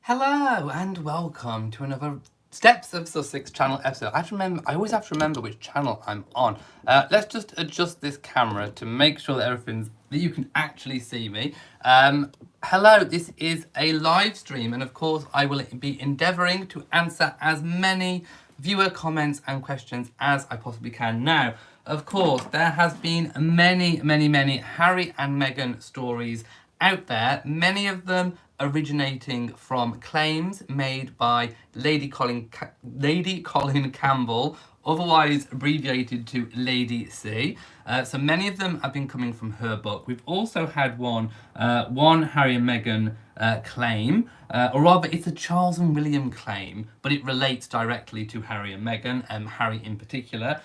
Hello and welcome to another Steps of Sussex channel episode. I always have to remember which channel I'm on. Let's just adjust this camera to make sure that you can actually see me. Hello, this is a live stream, and of course I will be endeavouring to answer as many viewer comments and questions as I possibly can. Now, of course, there has been many Harry and Meghan stories out there, many of them originating from claims made by Lady Colin Campbell, otherwise abbreviated to Lady C. So many of them have been coming from her book. We've also had one Harry and Meghan claim, or rather it's a Charles and William claim, but it relates directly to Harry and Meghan, Harry in particular,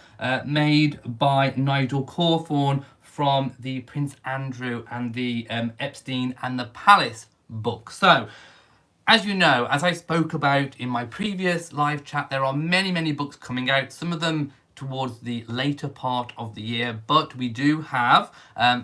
made by Nigel Cawthorne from the Prince Andrew and the Epstein and the Palace book. So, as you know, as I spoke about in my previous live chat, there are many books coming out, some of them towards the later part of the year, but we do have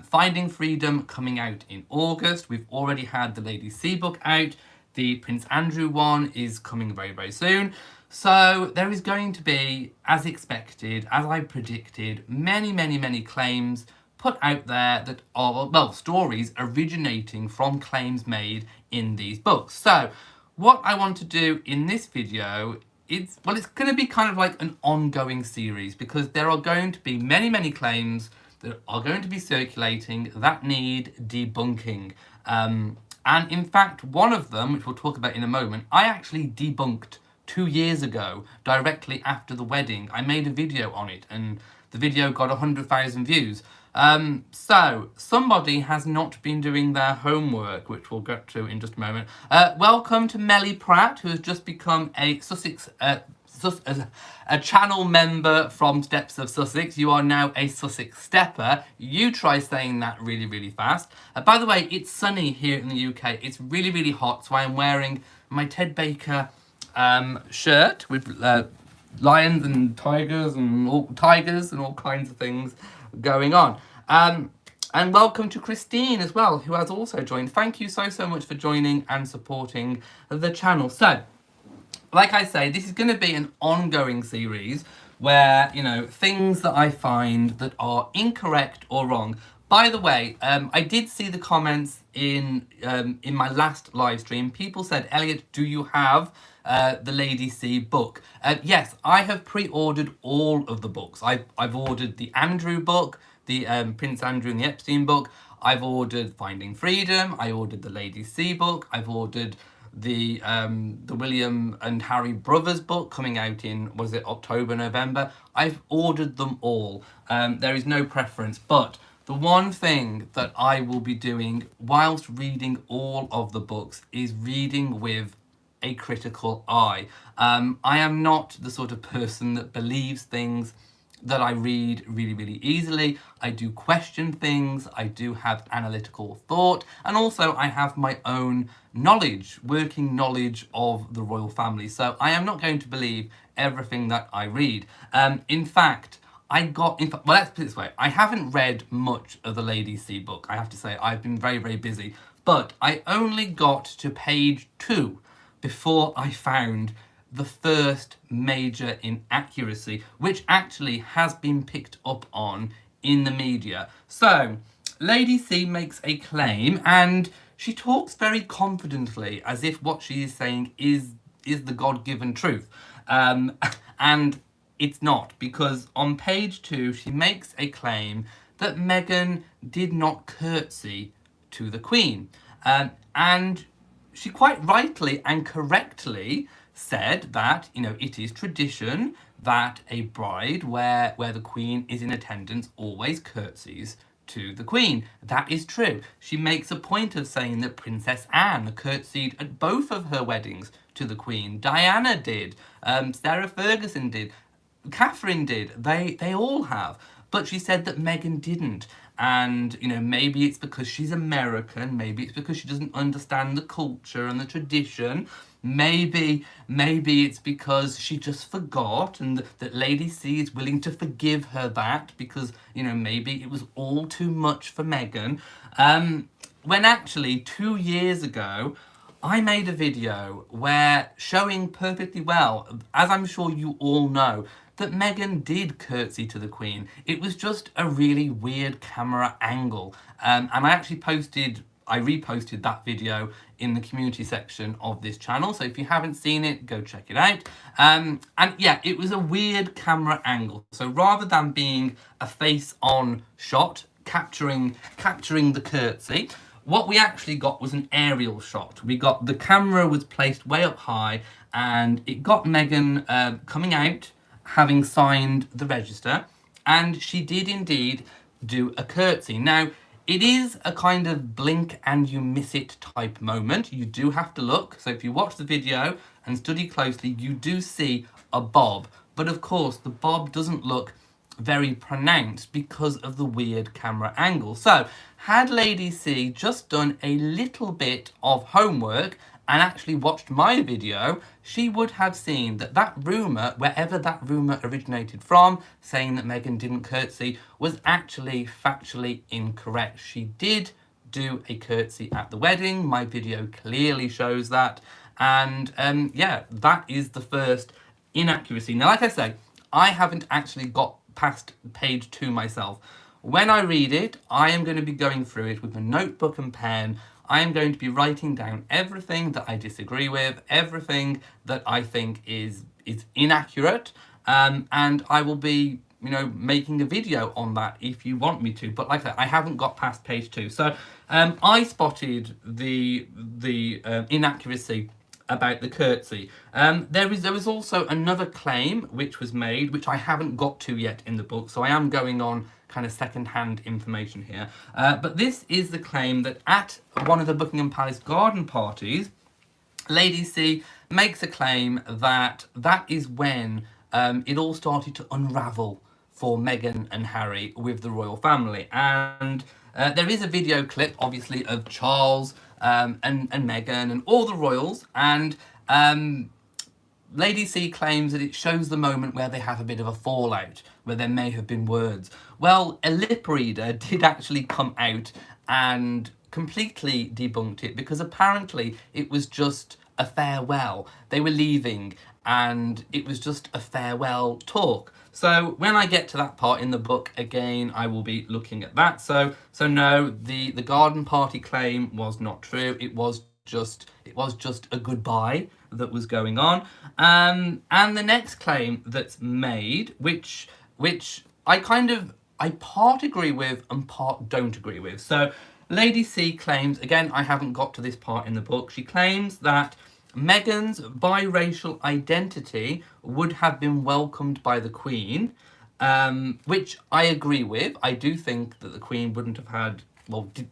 Finding Freedom coming out in August. We've already had the Lady C book out. The Prince Andrew one is coming very soon. So there is going to be, as expected, as I predicted, many claims put out there that are, well, stories originating from claims made in these books. So what I want to do in this video is, well, it's going to be kind of like an ongoing series, because there are going to be many claims that are going to be circulating that need debunking. And in fact, one of them, which we'll talk about in a moment, I actually debunked 2 years ago, directly after the wedding. I made a video on it, and the video got 100,000 views. So somebody has not been doing their homework, which we'll get to in just a moment. Welcome to Melly Pratt, who has just become a a channel member from Steps of Sussex. You are now a Sussex stepper. You try saying that really fast. By the way, it's sunny here in the UK. It's really hot, so I am wearing my Ted Baker shirt with lions and tigers and all kinds of things going on. And welcome to Christine as well, who has also joined. Thank you so much for joining and supporting the channel. So, like I say, this is going to be an ongoing series where, you know, things that I find that are incorrect or wrong. By the way, I did see the comments in my last live stream. People said, Elliot, do you have the Lady C book? Yes, I have pre-ordered all of the books. I've ordered the Andrew book, the Prince Andrew and the Epstein book. I've ordered Finding Freedom. I ordered the Lady C book. I've ordered the William and Harry Brothers book coming out in, was it October, November? I've ordered them all. There is no preference, but the one thing that I will be doing whilst reading all of the books is reading with a critical eye. I am not the sort of person that believes things that I read really easily. I do question things, I do have analytical thought, and also I have my own knowledge, working knowledge of the royal family. So I am not going to believe everything that I read. In fact, well, let's put it this way. I haven't read much of the Lady C book, I have to say. I've been very busy. But I only got to page 2 before I found the first major inaccuracy, which actually has been picked up on in the media. So, Lady C makes a claim, and she talks very confidently, as if what she is saying is the God-given truth. And it's not, because on page 2, she makes a claim that Meghan did not curtsy to the Queen. And she quite rightly and correctly said that, you know, it is tradition that a bride where the Queen is in attendance always curtsies to the Queen. That is true. She makes a point of saying that Princess Anne curtsied at both of her weddings to the Queen. Diana did. Sarah Ferguson did. Catherine did. They all have. But she said that Meghan didn't. And, you know, maybe it's because she's American, maybe it's because she doesn't understand the culture and the tradition, maybe it's because she just forgot, and that Lady C is willing to forgive her that because, you know, maybe it was all too much for Meghan. When actually 2 years ago, I made a video where showing perfectly well, as I'm sure you all know, that Meghan did curtsy to the Queen. It was just a really weird camera angle. And I reposted that video in the community section of this channel. So if you haven't seen it, go check it out. And yeah, it was a weird camera angle. So rather than being a face-on shot, capturing the curtsy, what we actually got was an aerial shot. The camera was placed way up high, and it got Meghan coming out, having signed the register, and she did indeed do a curtsy. Now, it is a kind of blink and you miss it type moment. You do have to look. So if you watch the video and study closely, you do see a bob. But of course, the bob doesn't look very pronounced because of the weird camera angle. So, had Lady C just done a little bit of homework and actually watched my video, she would have seen that that rumour, wherever that rumour originated from, saying that Meghan didn't curtsy, was actually factually incorrect. She did do a curtsy at the wedding. My video clearly shows that. And yeah, that is the first inaccuracy. Now, like I say, I haven't actually got past page 2 myself. When I read it, I am going to be going through it with a notebook and pen. I am going to be writing down everything that I disagree with, everything that I think is inaccurate, and I will be, making a video on that if you want me to. But like I said, I haven't got past page 2. So I spotted the inaccuracy about the curtsy. There was also another claim which was made, which I haven't got to yet in the book, so I am going on kind of second-hand information here. But this is the claim that at one of the Buckingham Palace garden parties, Lady C makes a claim that is when it all started to unravel for Meghan and Harry with the royal family. And there is a video clip, obviously, of Charles and Meghan and all the royals, and Lady C claims that it shows the moment where they have a bit of a fallout, where there may have been words. Well, a lip reader did actually come out and completely debunked it, because apparently it was just a farewell. They were leaving and it was just a farewell talk. So when I get to that part in the book, again, I will be looking at that. So no, the garden party claim was not true. It was just a goodbye that was going on. And the next claim that's made, which I part agree with and part don't agree with. So Lady C claims, again, I haven't got to this part in the book, she claims that Meghan's biracial identity would have been welcomed by the Queen, which I agree with. I do think that the Queen wouldn't have had,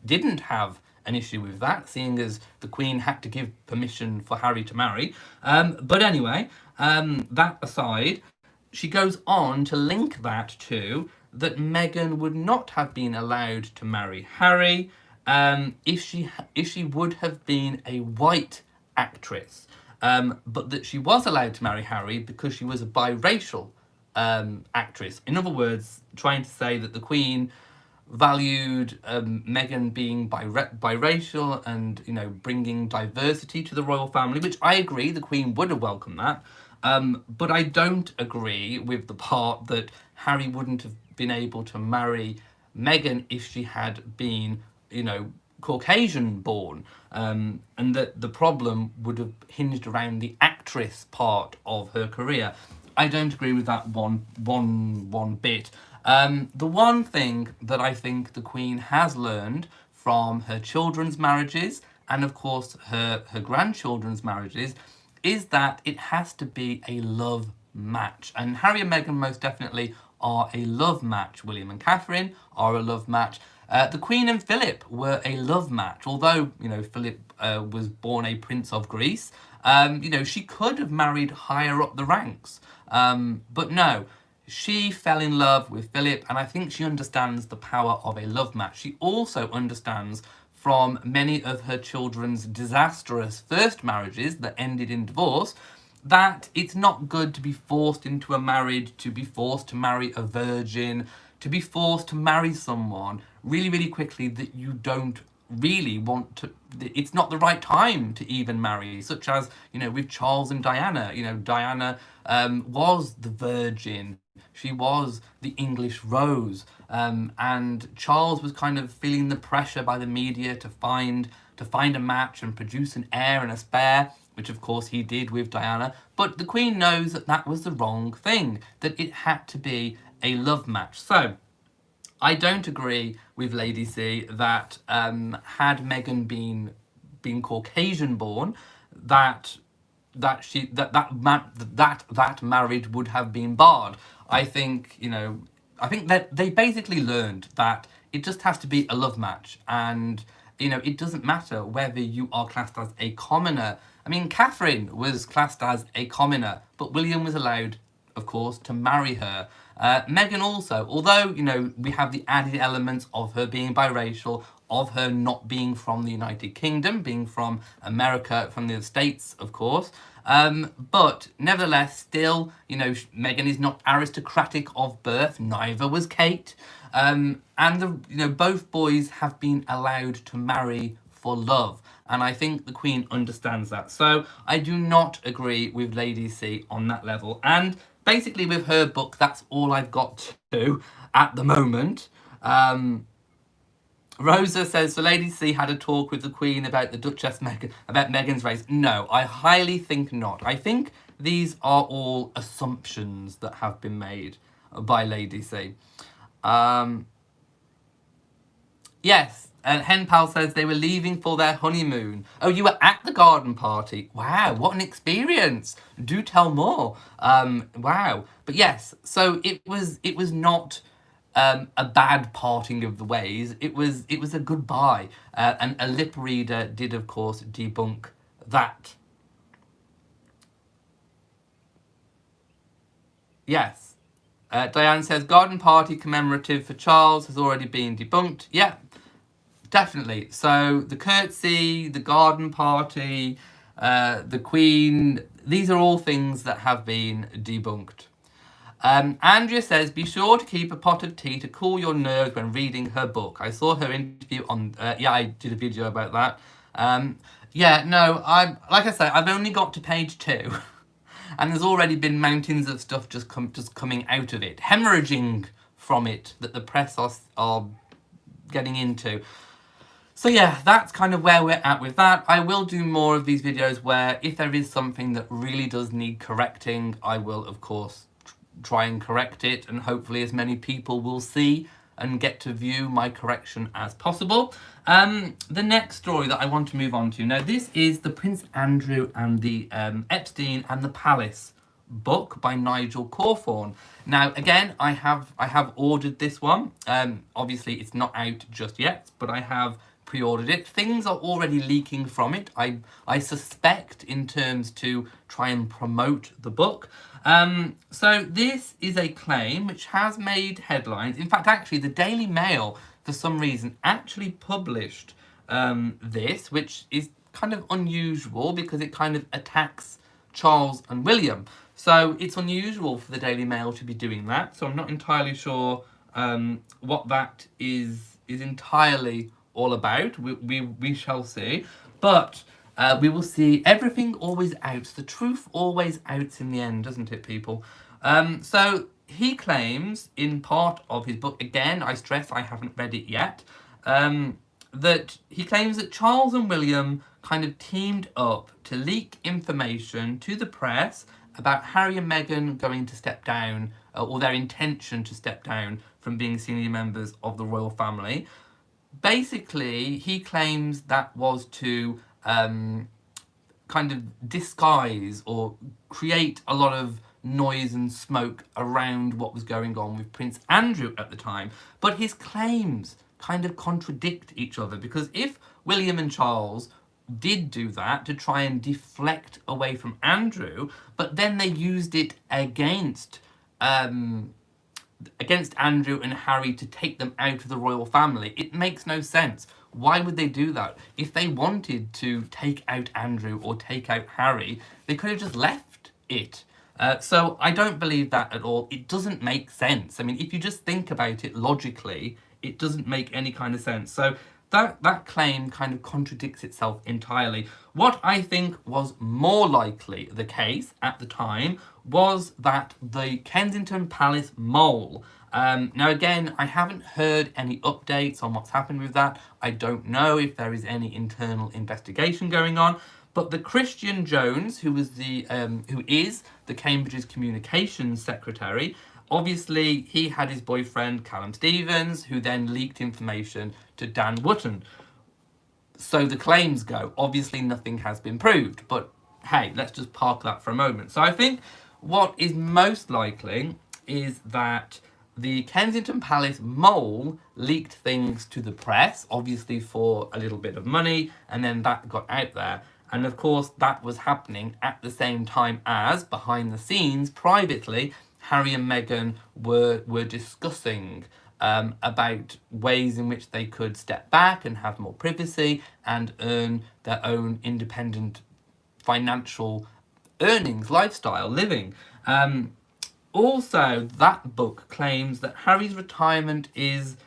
didn't have an issue with that, seeing as the Queen had to give permission for Harry to marry. But anyway, that aside, she goes on to link that to that Meghan would not have been allowed to marry Harry if she would have been a white actress, but that she was allowed to marry Harry because she was a biracial actress. In other words, trying to say that the Queen valued Meghan being biracial and bringing diversity to the royal family, which I agree the Queen would have welcomed that. But I don't agree with the part that Harry wouldn't have been able to marry Meghan if she had been, Caucasian born, and that the problem would have hinged around the actress part of her career. I don't agree with that one bit. The one thing that I think the Queen has learned from her children's marriages, and of course her grandchildren's marriages, is that it has to be a love match. And Harry and Meghan most definitely are a love match. William and Catherine are a love match. The Queen and Philip were a love match. Although, Philip was born a Prince of Greece, she could have married higher up the ranks. But no, she fell in love with Philip, and I think she understands the power of a love match. She also understands from many of her children's disastrous first marriages that ended in divorce that it's not good to be forced into a marriage, to be forced to marry a virgin, to be forced to marry someone really, really quickly that you don't really want to, it's not the right time to even marry, such as, with Charles and Diana. Diana was the virgin, she was the English rose, and Charles was kind of feeling the pressure by the media to find a match and produce an heir and a spare, which of course he did with Diana. But the Queen knows that that was the wrong thing, that it had to be a love match. So I don't agree with Lady C that had Meghan been Caucasian born, that that marriage would have been barred. I think that they basically learned that it just has to be a love match, and it doesn't matter whether you are classed as a commoner. I mean, Catherine was classed as a commoner, but William was allowed, of course, to marry her. Meghan also, although we have the added elements of her being biracial, of her not being from the United Kingdom, being from America, from the States, of course. But nevertheless, still, Meghan is not aristocratic of birth. Neither was Kate. And both boys have been allowed to marry for love. And I think the Queen understands that. So I do not agree with Lady C on that level. And basically with her book, that's all I've got to at the moment. Rosa says, so Lady C had a talk with the Queen about the Duchess Meghan, about Meghan's race. No, I highly think not. I think these are all assumptions that have been made by Lady C. Yes, Henpal says they were leaving for their honeymoon. Oh, you were at the garden party. Wow, what an experience. Do tell more. Wow. But yes, so it was not a bad parting of the ways. It was a goodbye. And a lip reader did, of course, debunk that. Yes. Diane says, garden party commemorative for Charles has already been debunked. Yeah, definitely. So the curtsy, the garden party, the Queen, these are all things that have been debunked. Andrea says, be sure to keep a pot of tea to cool your nerves when reading her book. I saw her interview on, I did a video about that. Like I said, I've only got to page 2. And there's already been mountains of stuff just coming out of it, hemorrhaging from it, that the press are getting into. So yeah, that's kind of where we're at with that. I will do more of these videos where if there is something that really does need correcting, I will, of course, try and correct it, and hopefully as many people will see and get to view my correction as possible. The next story that I want to move on to, now this is the Prince Andrew and the Epstein and the Palace book by Nigel Cawthorne. Now again, I have ordered this one. Obviously it's not out just yet, but I have pre-ordered it. Things are already leaking from it, I suspect, in terms to try and promote the book. So this is a claim which has made headlines. In fact, actually, the Daily Mail, for some reason, actually published this, which is kind of unusual because it kind of attacks Charles and William. So it's unusual for the Daily Mail to be doing that. So I'm not entirely sure what that is entirely all about. We shall see. But we will see. Everything always outs. The truth always outs in the end, doesn't it, people? So he claims in part of his book, again, I stress I haven't read it yet, that he claims that Charles and William kind of teamed up to leak information to the press about Harry and Meghan going to step down, or their intention to step down from being senior members of the royal family. Basically, he claims that was to kind of disguise or create a lot of noise and smoke around what was going on with Prince Andrew at the time. But his claims kind of contradict each other, because if William and Charles did do that to try and deflect away from Andrew, but then they used it against Andrew and Harry to take them out of the royal family, it makes no sense. Why would they do that? If they wanted to take out Andrew or take out Harry, they could have just left it. So I don't believe that at all. It doesn't make sense. I mean, if you just think about it logically, it doesn't make any kind of sense. So that claim kind of contradicts itself entirely. What I think was more likely the case at the time was that the Kensington Palace mole. Now, again, I haven't heard any updates on what's happened with that. I don't know if there is any internal investigation going on. But the Christian Jones, who is the Cambridge's communications secretary, obviously he had his boyfriend Callum Stevens, who then leaked information to Dan Wootton. So the claims go. Obviously, nothing has been proved. But hey, let's just park that for a moment. So I think what is most likely is that the Kensington Palace mole leaked things to the press, obviously for a little bit of money, and then that got out there. And of course, that was happening at the same time as, behind the scenes, privately, Harry and Meghan were discussing about ways in which they could step back and have more privacy and earn their own independent financial earnings, lifestyle, living. Also, that book claims that Harry's retirement is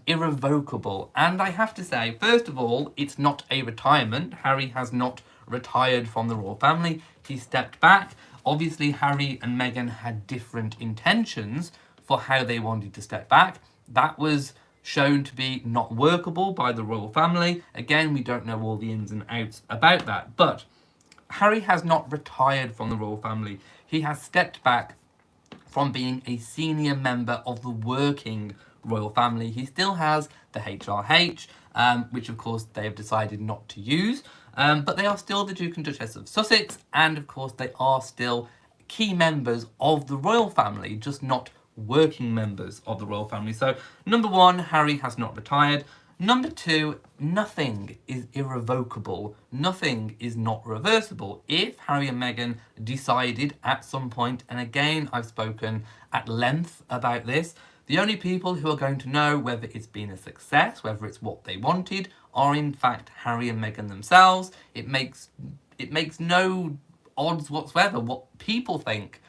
irrevocable. And I have to say, first of all, it's not a retirement. Harry has not retired from the royal family. He stepped back. Obviously, Harry and Meghan had different intentions for how they wanted to step back. That was shown to be not workable by the royal family. Again, we don't know all the ins and outs about that. But Harry has not retired from the royal family. He has stepped back from being a senior member of the working royal family. He still has the HRH, which of course they have decided not to use, but they are still the Duke and Duchess of Sussex, and of course they are still key members of the royal family, just not working members of the royal family. So, number one, Harry has not retired. Number two, nothing is irrevocable. Nothing is not reversible. If Harry and Meghan decided at some point, and again, I've spoken at length about this, the only people who are going to know whether it's been a success, whether it's what they wanted, are in fact Harry and Meghan themselves. It makes no odds whatsoever what people think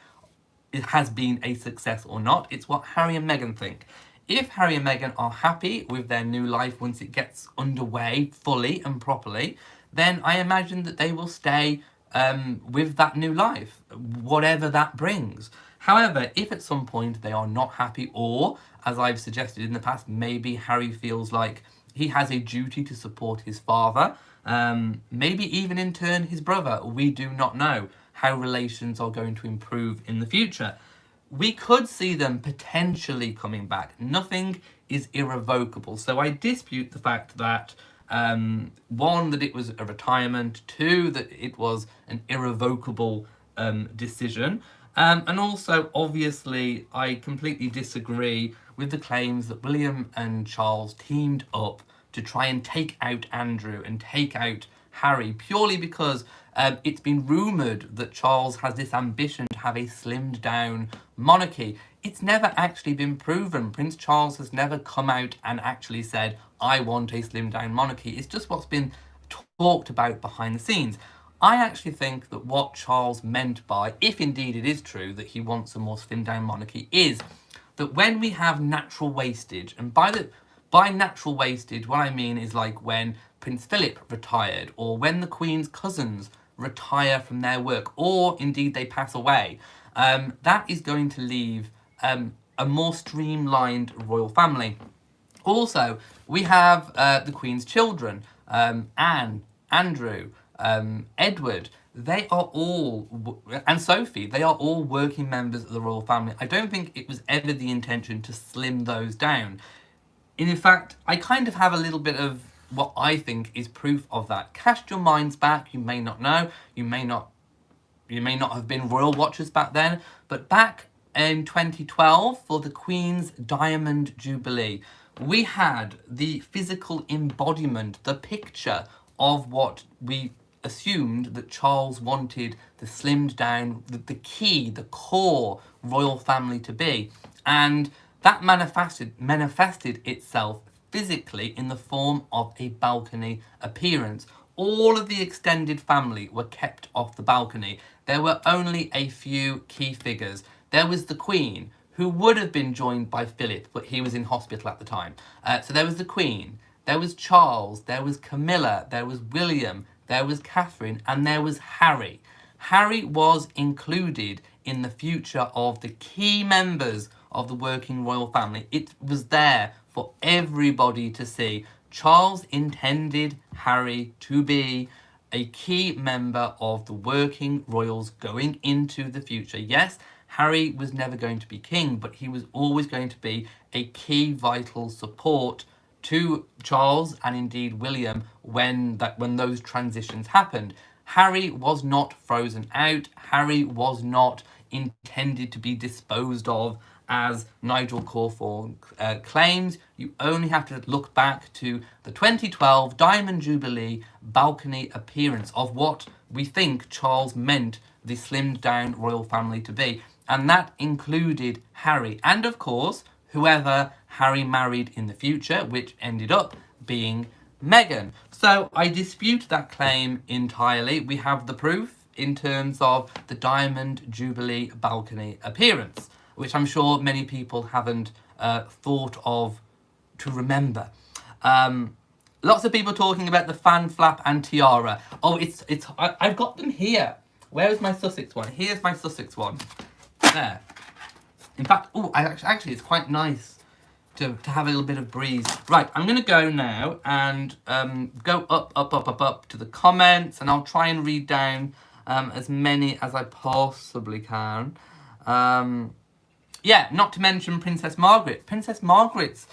it has been a success or not. It's what Harry and Meghan think. If Harry and Meghan are happy with their new life once it gets underway fully and properly, then I imagine that they will stay with that new life, whatever that brings. However, if at some point they are not happy, or, as I've suggested in the past, maybe Harry feels like he has a duty to support his father, maybe even in turn his brother, we do not know how relations are going to improve in the future. We could see them potentially coming back. Nothing is irrevocable. So I dispute the fact that, one, that it was a retirement, two, that it was an irrevocable decision. And also, obviously, I completely disagree with the claims that William and Charles teamed up to try and take out Andrew and take out Harry, purely because it's been rumoured that Charles has this ambition to have a slimmed down monarchy. It's never actually been proven. Prince Charles has never come out and actually said, I want a slimmed down monarchy. It's just what's been talked about behind the scenes. I actually think that what Charles meant by, if indeed it is true that he wants a more slimmed down monarchy, is that when we have natural wastage, and by natural wastage, what I mean is like when Prince Philip retired, or when the Queen's cousins retire from their work, or indeed they pass away, that is going to leave a more streamlined royal family. Also, we have the Queen's children, Anne, Andrew, Edward. They are all, and Sophie, they are all working members of the royal family. I don't think it was ever the intention to slim those down. In fact, I kind of have a little bit of what I think is proof of that. Cast your minds back. You may not know. You may not have been royal watchers back then. But back in 2012, for the Queen's Diamond Jubilee, we had the physical embodiment, the picture of what we assumed that Charles wanted the slimmed down, the key, the core royal family to be. And that manifested itself physically in the form of a balcony appearance. All of the extended family were kept off the balcony. There were only a few key figures. There was the Queen, who would have been joined by Philip, but he was in hospital at the time. So there was the Queen. There was Charles, there was Camilla, there was William, there was Catherine, and there was Harry. Harry was included in the future of the key members of the working royal family. It was there for everybody to see. Charles intended Harry to be a key member of the working royals going into the future. Yes, Harry was never going to be king, but he was always going to be a key vital support to Charles and indeed William when those transitions happened. Harry was not frozen out. Harry was not intended to be disposed of, as Nigel Cornwall claims. You only have to look back to the 2012 Diamond Jubilee balcony appearance of what we think Charles meant the slimmed down royal family to be. And that included Harry and, of course, whoever Harry married in the future, which ended up being Meghan. So I dispute that claim entirely. We have the proof in terms of the Diamond Jubilee balcony appearance, which I'm sure many people haven't thought of to remember. Lots of people talking about the fan flap and tiara. Oh, I've got them here. Where is my Sussex one? Here's my Sussex one. There. In fact, actually, it's quite nice to have a little bit of breeze. Right, I'm going to go now and go up to the comments, and I'll try and read down as many as I possibly can. Yeah, not to mention Princess Margaret. Princess Margaret's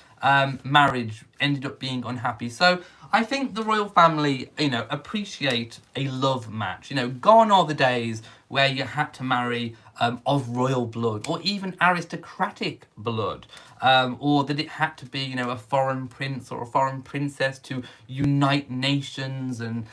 marriage ended up being unhappy. So I think the royal family, appreciate a love match. Gone are the days where you had to marry of royal blood or even aristocratic blood, or that it had to be, a foreign prince or a foreign princess to unite nations and,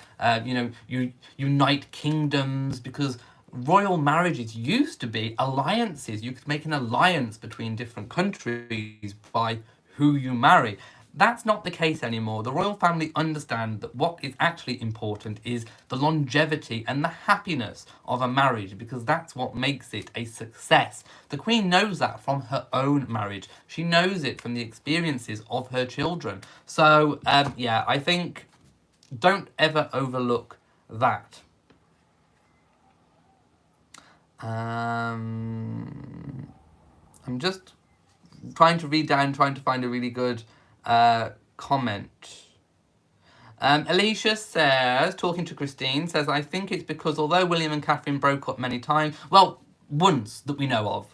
unite kingdoms, because royal marriages used to be alliances. You could make an alliance between different countries by who you marry. That's not the case anymore. The royal family understand that what is actually important is the longevity and the happiness of a marriage, because that's what makes it a success. The Queen knows that from her own marriage. She knows it from the experiences of her children. So, yeah, I think don't ever overlook that. I'm just trying to read down, trying to find a really good comment. Alicia says, talking to Christine, says, I think it's because although William and Catherine broke up many times, well, once that we know of,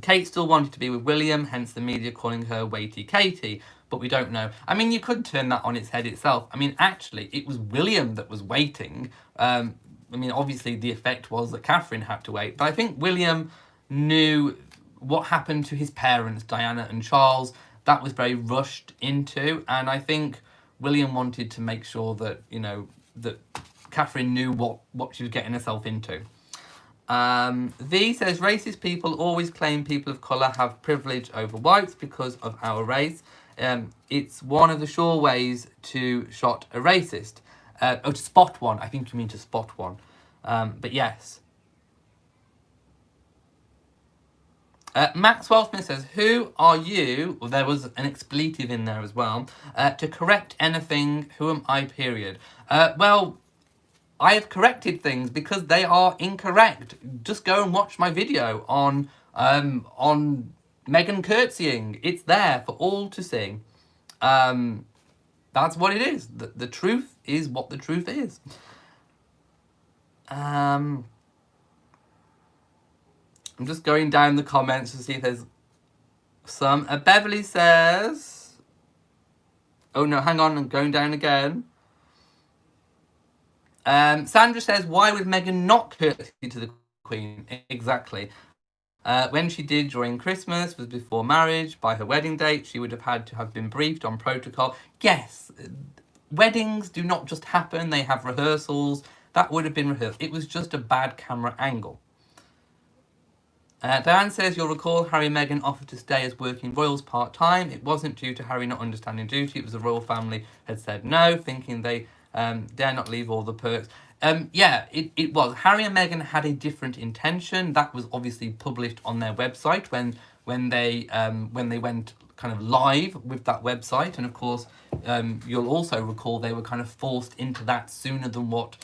Kate still wanted to be with William, hence the media calling her Waity Katie, but we don't know. I mean, you could turn that on its head itself. I mean, actually, it was William that was waiting. I mean, obviously, the effect was that Catherine had to wait, but I think William knew what happened to his parents, Diana and Charles. That was very rushed into, and I think William wanted to make sure that, that Catherine knew what she was getting herself into. V says, racist people always claim people of colour have privilege over whites because of our race. It's one of the sure ways to shot a racist. To spot one. I think you mean to spot one. But yes. Maxwell Smith says, who are you? Well, there was an expletive in there as well. To correct anything, who am I, period? Well, I have corrected things because they are incorrect. Just go and watch my video on Meghan curtsying. It's there for all to see. That's what it is. The truth is what the truth is. I'm just going down the comments to see if there's some. Beverly says... Oh, no, hang on. I'm going down again. Sandra says, why would Meghan not curtsy to the Queen? Exactly. When she did during Christmas was before marriage. By her wedding date, she would have had to have been briefed on protocol. Yes, weddings do not just happen. They have rehearsals. That would have been rehearsed. It was just a bad camera angle. Diane says, you'll recall Harry and Meghan offered to stay as working royals part-time. It wasn't due to Harry not understanding duty. It was the royal family had said no, thinking they dare not leave all the perks. Yeah, it was. Harry and Meghan had a different intention. That was obviously published on their website when they went kind of live with that website, and of course, you'll also recall they were kind of forced into that sooner than what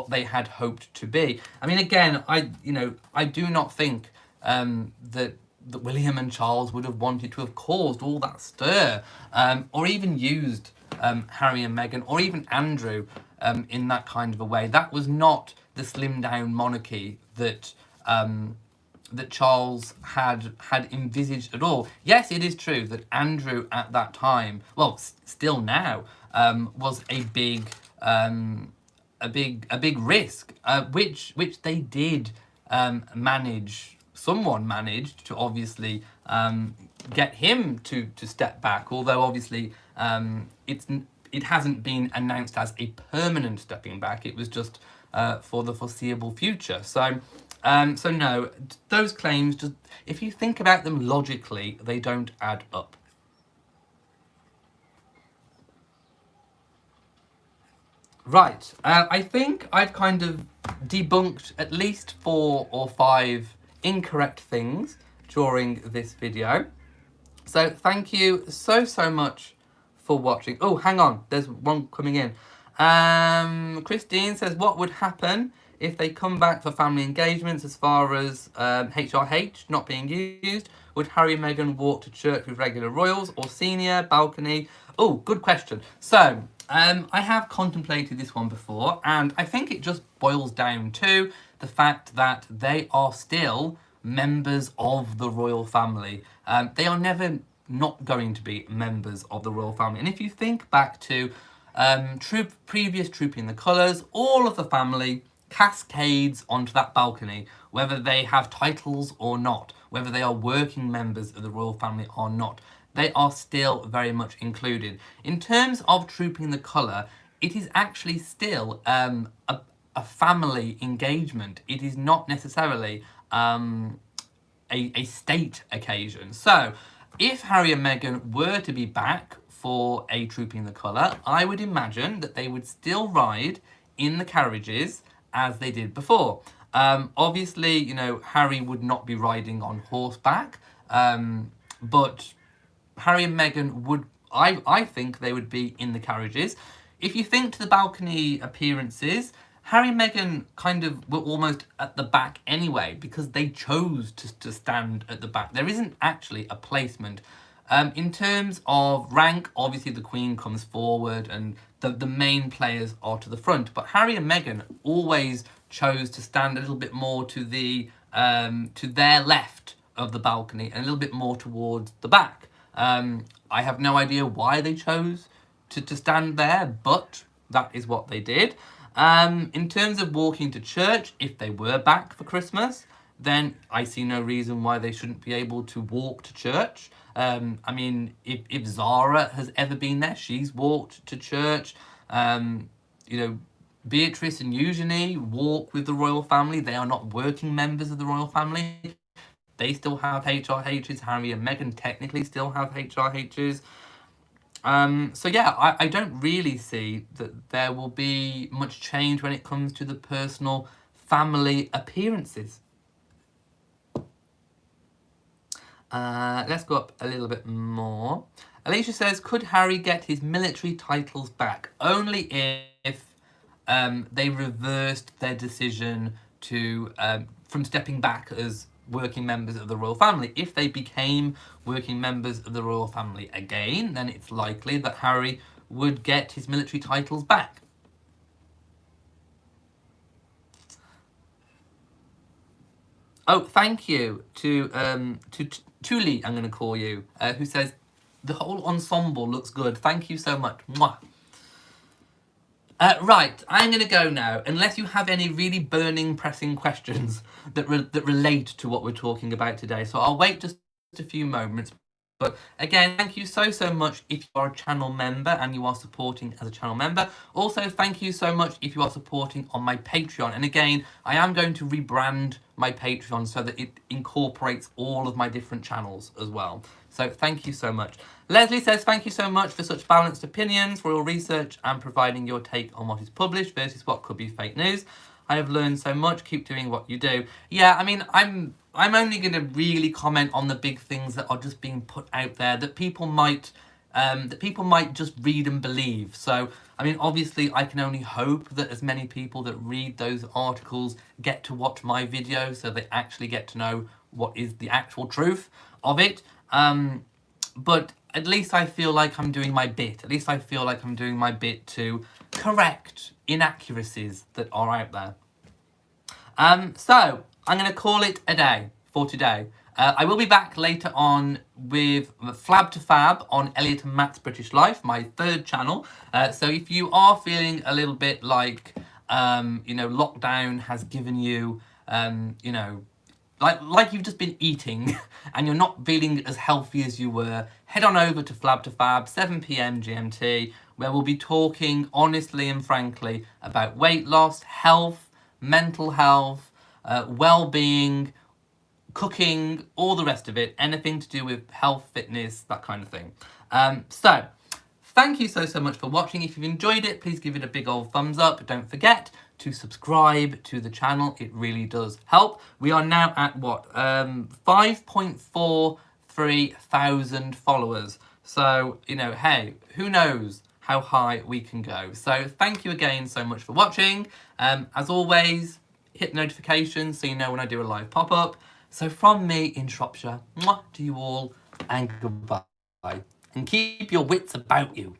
they had hoped to be. I mean, again, I do not think that William and Charles would have wanted to have caused all that stir, or even used Harry and Meghan, or even Andrew in that kind of a way. That was not the slimmed down monarchy that Charles had envisaged at all. Yes, it is true that Andrew at that time, well, still now, was a big risk, which they did manage. Someone managed to obviously get him to step back, although obviously it hasn't been announced as a permanent stepping back. It was just for the foreseeable future. So no, those claims, just if you think about them logically, they don't add up. Right, I think I've kind of debunked at least 4 or 5 incorrect things during this video. So thank you so much for watching. Oh, hang on, there's one coming in. Christine says, what would happen if they come back for family engagements as far as HRH not being used? Would Harry and Meghan walk to church with regular royals or senior, balcony? Oh, good question. So, I have contemplated this one before, and I think it just boils down to the fact that they are still members of the royal family. They are never not going to be members of the royal family. And if you think back to previous Trooping the Colours, all of the family cascades onto that balcony, whether they have titles or not, whether they are working members of the royal family or not. They are still very much included. In terms of Trooping the Colour, it is actually still a family engagement. It is not necessarily a state occasion. So, if Harry and Meghan were to be back for a Trooping the Colour, I would imagine that they would still ride in the carriages as they did before. Obviously, Harry would not be riding on horseback, but Harry and Meghan would, I think they would be in the carriages. If you think to the balcony appearances, Harry and Meghan kind of were almost at the back anyway, because they chose to stand at the back. There isn't actually a placement. In terms of rank, obviously the Queen comes forward and the main players are to the front. But Harry and Meghan always chose to stand a little bit more to their left of the balcony and a little bit more towards the back. I have no idea why they chose to stand there, but that is what they did. In terms of walking to church, if they were back for Christmas, then I see no reason why they shouldn't be able to walk to church. I mean, if Zara has ever been there, she's walked to church. Beatrice and Eugenie walk with the royal family. They are not working members of the royal family. They still have HRHs. Harry and Meghan technically still have HRHs. So yeah, I don't really see that there will be much change when it comes to the personal family appearances. Let's go up a little bit more. Alicia says, could Harry get his military titles back? Only if they reversed their decision from stepping back as working members of the royal family. If they became working members of the royal family again, then it's likely that Harry would get his military titles back. Oh, thank you to Tuli, I'm going to call you, who says, the whole ensemble looks good. Thank you so much. Mwah. Right, I'm going to go now, unless you have any really burning, pressing questions that relate to what we're talking about today. So I'll wait just a few moments. But again, thank you so much if you are a channel member and you are supporting as a channel member. Also, thank you so much if you are supporting on my Patreon. And again, I am going to rebrand my Patreon so that it incorporates all of my different channels as well. So thank you so much. Leslie says, thank you so much for such balanced opinions, for your research and providing your take on what is published versus what could be fake news. I have learned so much. Keep doing what you do. Yeah, I mean, I'm only going to really comment on the big things that are just being put out there that people might just read and believe. So, I mean, obviously, I can only hope that as many people that read those articles get to watch my videos, so they actually get to know what is the actual truth of it. But at least I feel like I'm doing my bit. At least I feel like I'm doing my bit to correct inaccuracies that are out there. So I'm going to call it a day for today. I will be back later on with Flab to Fab on Elliot and Matt's British Life, my third channel. So if you are feeling a little bit like, lockdown has given you, like you've just been eating and you're not feeling as healthy as you were, head on over to Flab to Fab, 7 p.m. GMT, where we'll be talking honestly and frankly about weight loss, health, mental health, well-being, cooking, all the rest of it, anything to do with health, fitness, that kind of thing. So, thank you so much for watching. If you've enjoyed it, please give it a big old thumbs up. Don't forget to subscribe to the channel. It really does help. We are now at 5.43 thousand followers. So, hey, who knows how high we can go. So thank you again so much for watching. As always, hit the notifications so you know when I do a live pop-up. So from me in Shropshire, mwah, to you all, and goodbye. And keep your wits about you.